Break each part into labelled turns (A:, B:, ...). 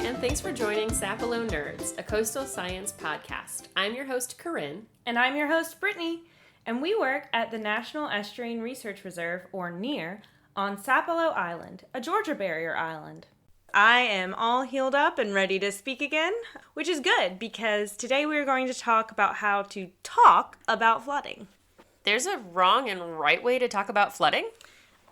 A: and thanks for joining Sapelo Nerds, a coastal science podcast. I'm your host, Corinne.
B: And I'm your host, Brittany. And we work at the National Estuarine Research Reserve, or NER, on Sapelo Island, a Georgia barrier island. I am all healed up and ready to speak again, which is good because today we're going to talk about how to talk about flooding.
A: There's a wrong and right way to talk about flooding?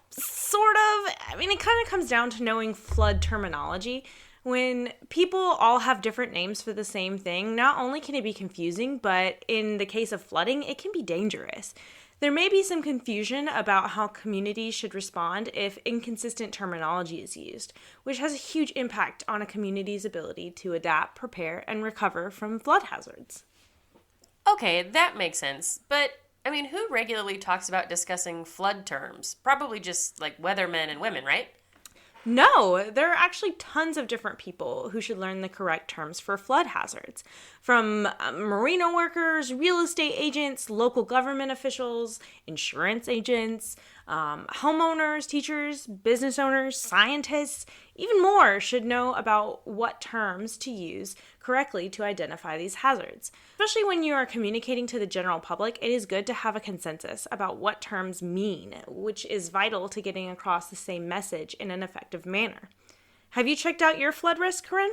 B: Sort of. I mean, it kind of comes down to knowing flood terminology. When people all have different names for the same thing, not only can it be confusing, but in the case of flooding, it can be dangerous. There may be some confusion about how communities should respond if inconsistent terminology is used, which has a huge impact on a community's ability to adapt, prepare, and recover from flood hazards.
A: Okay, that makes sense, but who regularly talks about discussing flood terms? Probably just like weathermen and women, right?
B: No, there are actually tons of different people who should learn the correct terms for flood hazards. From marina workers, real estate agents, local government officials, insurance agents, homeowners, teachers, business owners, scientists, even more should know about what terms to use correctly to identify these hazards. Especially when you are communicating to the general public, it is good to have a consensus about what terms mean, which is vital to getting across the same message in an effective manner. Have you checked out your flood risk, Corinne?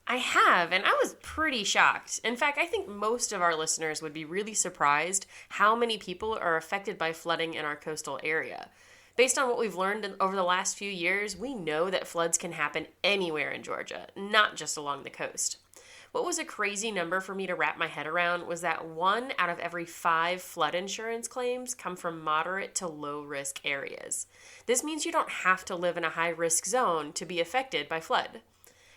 A: I have, and I was pretty shocked. In fact, I think most of our listeners would be really surprised how many people are affected by flooding in our coastal area. Based on what we've learned over the last few years, we know that floods can happen anywhere in Georgia, not just along the coast. What was a crazy number for me to wrap my head around was that 1 out of every 5 flood insurance claims come from moderate to low-risk areas. This means you don't have to live in a high-risk zone to be affected by flood.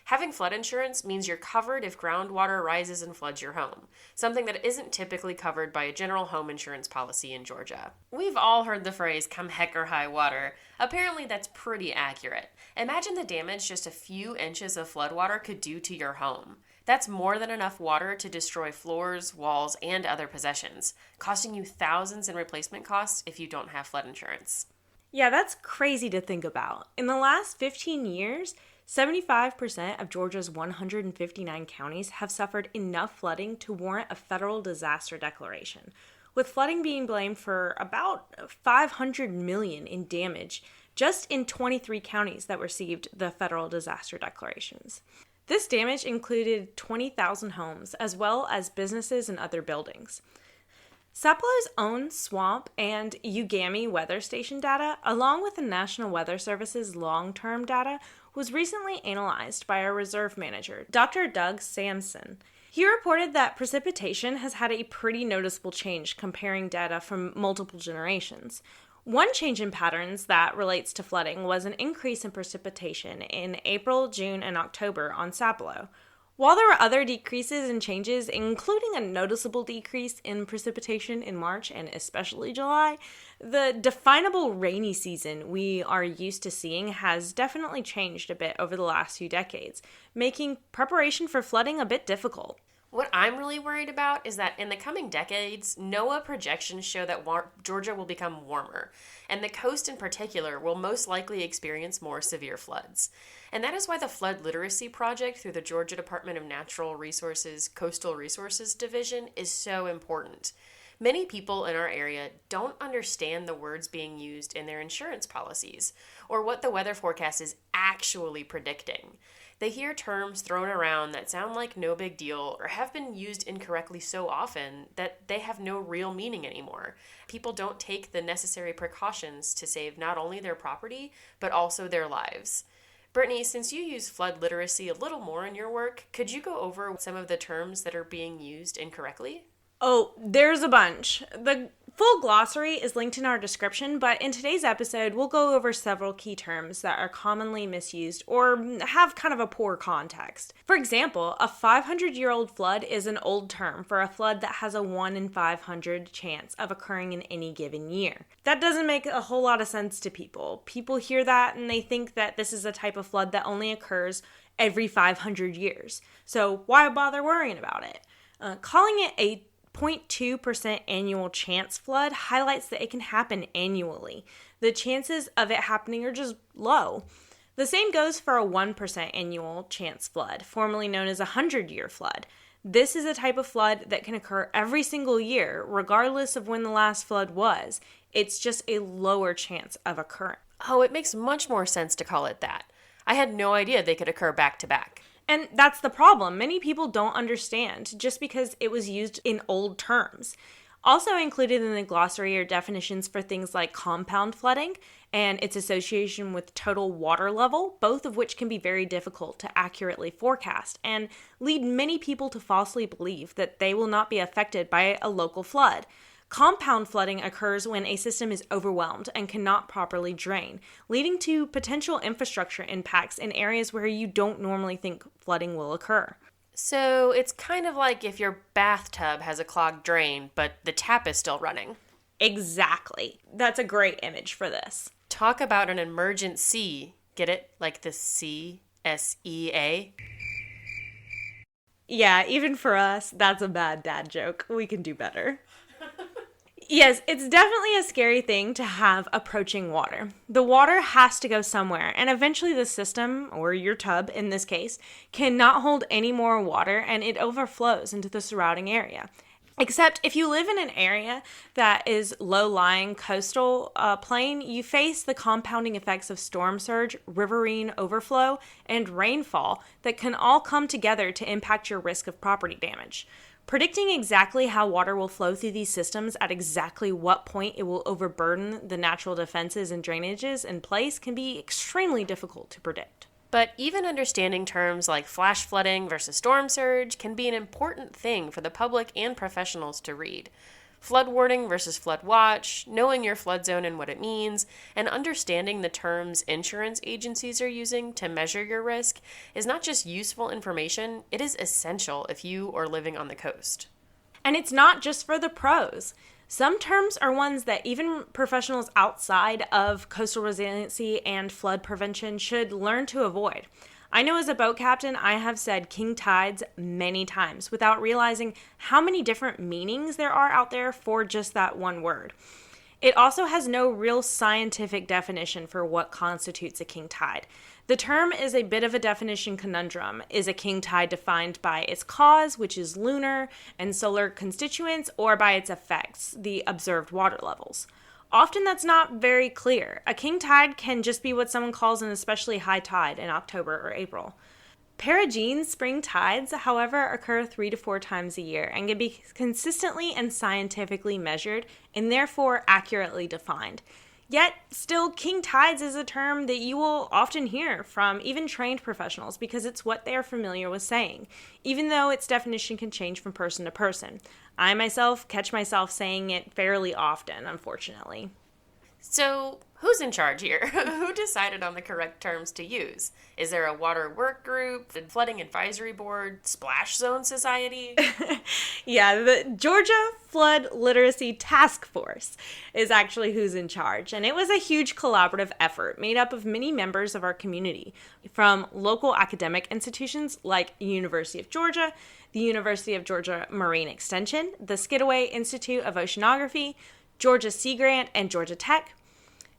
A: Having flood insurance means you're covered if groundwater rises and floods your home, something that isn't typically covered by a general home insurance policy in Georgia. We've all heard the phrase, come heck or high water. Apparently that's pretty accurate. Imagine the damage just a few inches of floodwater could do to your home. That's more than enough water to destroy floors, walls, and other possessions, costing you thousands in replacement costs if you don't have flood insurance.
B: Yeah, that's crazy to think about. In the last 15 years, 75% of Georgia's 159 counties have suffered enough flooding to warrant a federal disaster declaration, with flooding being blamed for about $500 million in damage just in 23 counties that received the federal disaster declarations. This damage included 20,000 homes, as well as businesses and other buildings. Sapelo's own swamp and UGAMI weather station data, along with the National Weather Service's long-term data, was recently analyzed by our reserve manager, Dr. Doug Sampson. He reported that precipitation has had a pretty noticeable change comparing data from multiple generations. One change in patterns that relates to flooding was an increase in precipitation in April, June, and October on Sapelo. While there were other decreases and changes, including a noticeable decrease in precipitation in March and especially July, the definable rainy season we are used to seeing has definitely changed a bit over the last few decades, making preparation for flooding a bit difficult.
A: What I'm really worried about is that in the coming decades, NOAA projections show that Georgia will become warmer, and the coast in particular will most likely experience more severe floods. And that is why the Flood Literacy Project through the Georgia Department of Natural Resources Coastal Resources Division is so important. Many people in our area don't understand the words being used in their insurance policies, or what the weather forecast is actually predicting. They hear terms thrown around that sound like no big deal or have been used incorrectly so often that they have no real meaning anymore. People don't take the necessary precautions to save not only their property, but also their lives. Brittany, since you use flood literacy a little more in your work, could you go over some of the terms that are being used incorrectly?
B: Oh, there's a bunch. The full glossary is linked in our description, but in today's episode, we'll go over several key terms that are commonly misused or have kind of a poor context. For example, a 500-year-old flood is an old term for a flood that has a 1 in 500 chance of occurring in any given year. That doesn't make a whole lot of sense to people. People hear that and they think that this is a type of flood that only occurs every 500 years. So why bother worrying about it? Calling it a 0.2% annual chance flood highlights that it can happen annually. The chances of it happening are just low. The same goes for a 1% annual chance flood, formerly known as a 100-year flood. This is a type of flood that can occur every single year, regardless of when the last flood was. It's just a lower chance of occurring.
A: Oh, it makes much more sense to call it that. I had no idea they could occur back to back.
B: And that's the problem. Many people don't understand just because it was used in old terms. Also included in the glossary are definitions for things like compound flooding and its association with total water level, both of which can be very difficult to accurately forecast and lead many people to falsely believe that they will not be affected by a local flood. Compound flooding occurs when a system is overwhelmed and cannot properly drain, leading to potential infrastructure impacts in areas where you don't normally think flooding will occur.
A: So it's kind of like if your bathtub has a clogged drain, but the tap is still running.
B: Exactly. That's a great image for this.
A: Talk about an emergency. Get it? Like the C-S-E-A?
B: Yeah, even for us, that's a bad dad joke. We can do better. Yes, it's definitely a scary thing to have approaching water. The water has to go somewhere, and eventually the system, or your tub in this case, cannot hold any more water and it overflows into the surrounding area. Except if you live in an area that is low-lying coastal plain, you face the compounding effects of storm surge, riverine overflow, and rainfall that can all come together to impact your risk of property damage. Predicting exactly how water will flow through these systems at exactly what point it will overburden the natural defenses and drainages in place can be extremely difficult to predict.
A: But even understanding terms like flash flooding versus storm surge can be an important thing for the public and professionals to read. Flood warning versus flood watch, knowing your flood zone and what it means, and understanding the terms insurance agencies are using to measure your risk is not just useful information, it is essential if you are living on the coast.
B: And it's not just for the pros. Some terms are ones that even professionals outside of coastal resiliency and flood prevention should learn to avoid. I know as a boat captain, I have said king tides many times without realizing how many different meanings there are out there for just that one word. It also has no real scientific definition for what constitutes a king tide. The term is a bit of a definition conundrum. Is a king tide defined by its cause, which is lunar and solar constituents, or by its effects, the observed water levels? Often that's not very clear. A king tide can just be what someone calls an especially high tide in October or April. Perigene spring tides, however, occur 3 to 4 times a year and can be consistently and scientifically measured and therefore accurately defined. Yet, still, king tides is a term that you will often hear from even trained professionals because it's what they are familiar with saying, even though its definition can change from person to person. I myself catch myself saying it fairly often, unfortunately.
A: So, who's in charge here? Who decided on the correct terms to use? Is there a water work group, the flooding advisory board, splash zone society?
B: Yeah, the Georgia Flood Literacy Task Force is actually who's in charge. And it was a huge collaborative effort made up of many members of our community, from local academic institutions like University of Georgia, the University of Georgia Marine Extension, the Skidaway Institute of Oceanography, Georgia Sea Grant, and Georgia Tech,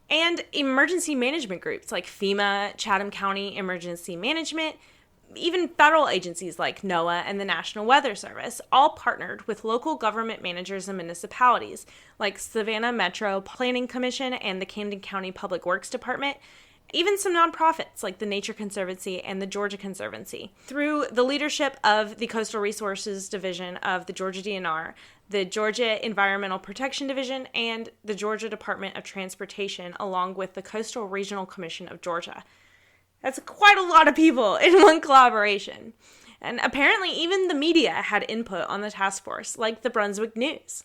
B: and emergency management groups like FEMA, Chatham County Emergency Management, even federal agencies like NOAA and the National Weather Service, all partnered with local government managers and municipalities like Savannah Metro Planning Commission and the Camden County Public Works Department, even some nonprofits like the Nature Conservancy and the Georgia Conservancy. Through the leadership of the Coastal Resources Division of the Georgia DNR, the Georgia Environmental Protection Division, and the Georgia Department of Transportation, along with the Coastal Regional Commission of Georgia. That's quite a lot of people in one collaboration. And apparently even the media had input on the task force, like the Brunswick News.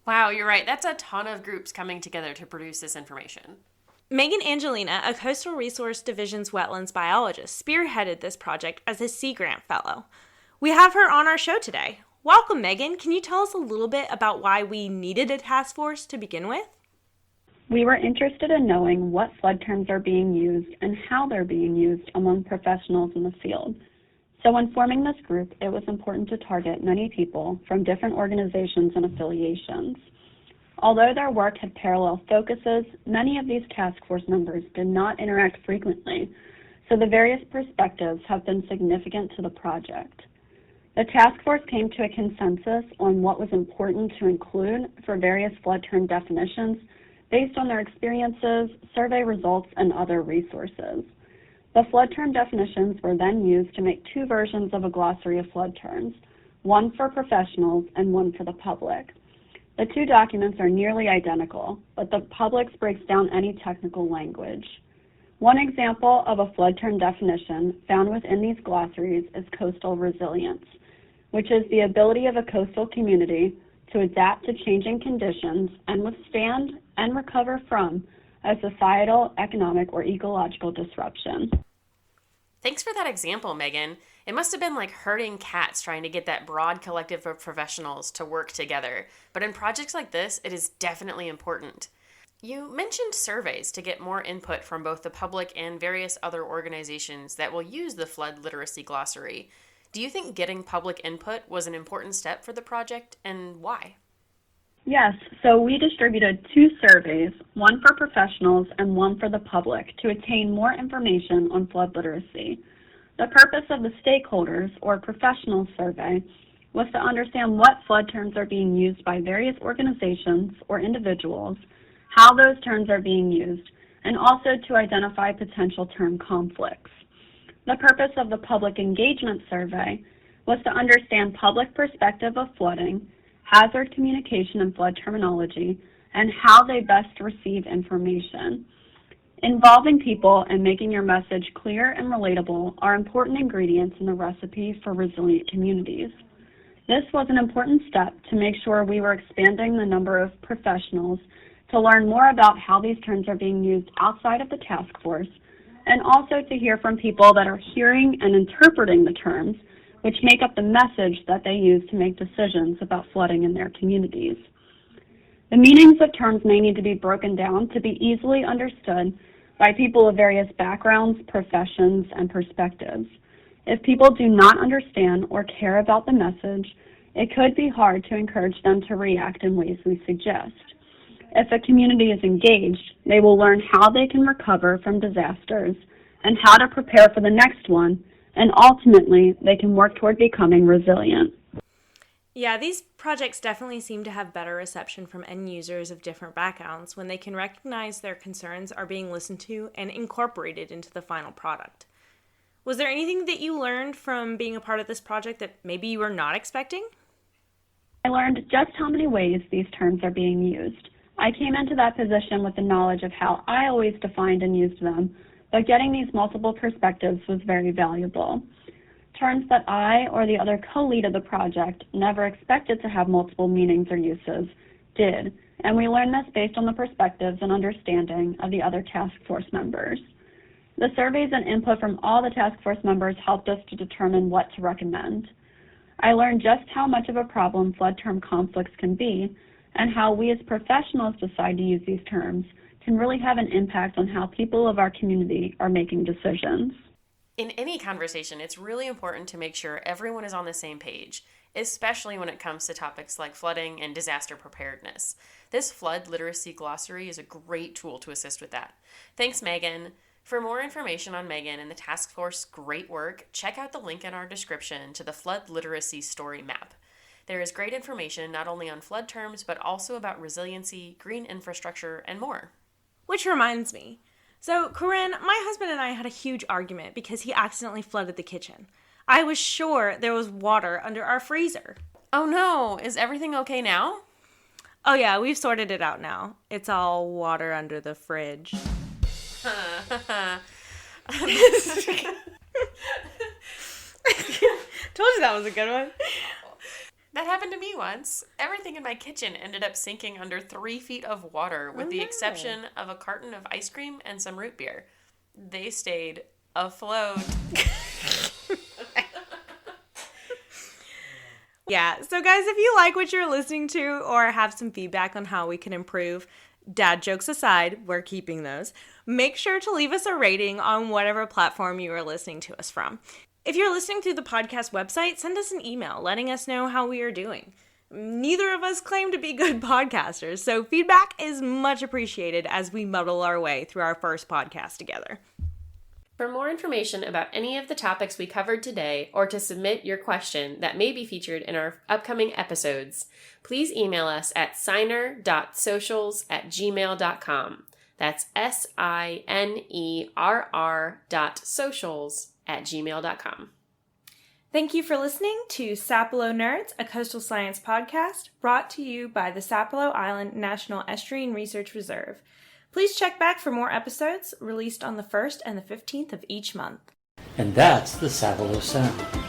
A: Wow, you're right. That's a ton of groups coming together to produce this information.
B: Meghan Angelina, a Coastal Resource Division's Wetlands Biologist, spearheaded this project as a Sea Grant Fellow. We have her on our show today. Welcome, Meghan. Can you tell us a little bit about why we needed a task force to begin with?
C: We were interested in knowing what flood terms are being used and how they're being used among professionals in the field. So when forming this group, it was important to target many people from different organizations and affiliations. Although their work had parallel focuses, many of these task force members did not interact frequently, so the various perspectives have been significant to the project. The task force came to a consensus on what was important to include for various flood term definitions based on their experiences, survey results, and other resources. The flood term definitions were then used to make two versions of a glossary of flood terms, one for professionals and one for the public. The two documents are nearly identical, but the public's breaks down any technical language. One example of a flood term definition found within these glossaries is coastal resilience, which is the ability of a coastal community to adapt to changing conditions and withstand and recover from a societal, economic, or ecological disruption.
A: Thanks for that example, Megan. It must have been like herding cats trying to get that broad collective of professionals to work together. But in projects like this, it is definitely important. You mentioned surveys to get more input from both the public and various other organizations that will use the flood literacy glossary. Do you think getting public input was an important step for the project, and why?
C: Yes, so we distributed two surveys, one for professionals and one for the public, to attain more information on flood literacy. The purpose of the stakeholders, or professionals survey, was to understand what flood terms are being used by various organizations or individuals, how those terms are being used, and also to identify potential term conflicts. The purpose of the public engagement survey was to understand public perspective of flooding, hazard communication and flood terminology, and how they best receive information. Involving people and making your message clear and relatable are important ingredients in the recipe for resilient communities. This was an important step to make sure we were expanding the number of professionals to learn more about how these terms are being used outside of the task force, and also to hear from people that are hearing and interpreting the terms, which make up the message that they use to make decisions about flooding in their communities. The meanings of terms may need to be broken down to be easily understood by people of various backgrounds, professions, and perspectives. If people do not understand or care about the message, it could be hard to encourage them to react in ways we suggest. If a community is engaged, they will learn how they can recover from disasters and how to prepare for the next one, and ultimately, they can work toward becoming resilient.
B: Yeah, these projects definitely seem to have better reception from end users of different backgrounds when they can recognize their concerns are being listened to and incorporated into the final product. Was there anything that you learned from being a part of this project that maybe you were not expecting?
C: I learned just how many ways these terms are being used. I came into that position with the knowledge of how I always defined and used them, but getting these multiple perspectives was very valuable. Terms that I or the other co-lead of the project never expected to have multiple meanings or uses did, and we learned this based on the perspectives and understanding of the other task force members. The surveys and input from all the task force members helped us to determine what to recommend. I learned just how much of a problem flood term conflicts can be, and how we as professionals decide to use these terms can really have an impact on how people of our community are making decisions.
A: In any conversation, it's really important to make sure everyone is on the same page, especially when it comes to topics like flooding and disaster preparedness. This flood literacy glossary is a great tool to assist with that. Thanks, Megan. For more information on Megan and the task force's great work, check out the link in our description to the flood literacy story map. There is great information not only on flood terms, but also about resiliency, green infrastructure, and more.
B: Which reminds me. So, Corinne, my husband and I had a huge argument because he accidentally flooded the kitchen. I was sure there was water under our freezer.
A: Oh no, is everything okay now?
B: Oh yeah, we've sorted it out now. It's all water under the fridge. Told you that was a good one.
A: That happened to me once. Everything in my kitchen ended up sinking under 3 feet of water, with the exception of a carton of ice cream and some root beer. They stayed afloat.
B: Yeah, so guys, if you like what you're listening to or have some feedback on how we can improve, dad jokes aside, we're keeping those, make sure to leave us a rating on whatever platform you are listening to us from. If you're listening through the podcast website, send us an email letting us know how we are doing. neither of us claim to be good podcasters, so feedback is much appreciated as we muddle our way through our first podcast together.
A: For more information about any of the topics we covered today, or to submit your question that may be featured in our upcoming episodes, please email us at signer.socials@gmail.com. That's SINERR.socials@gmail.com.
B: Thank you for listening to Sapelo Nerds, a coastal science podcast brought to you by the Sapelo Island National Estuarine Research Reserve. Please check back for more episodes released on the 1st and the 15th of each month.
D: And that's the Sapelo Sound.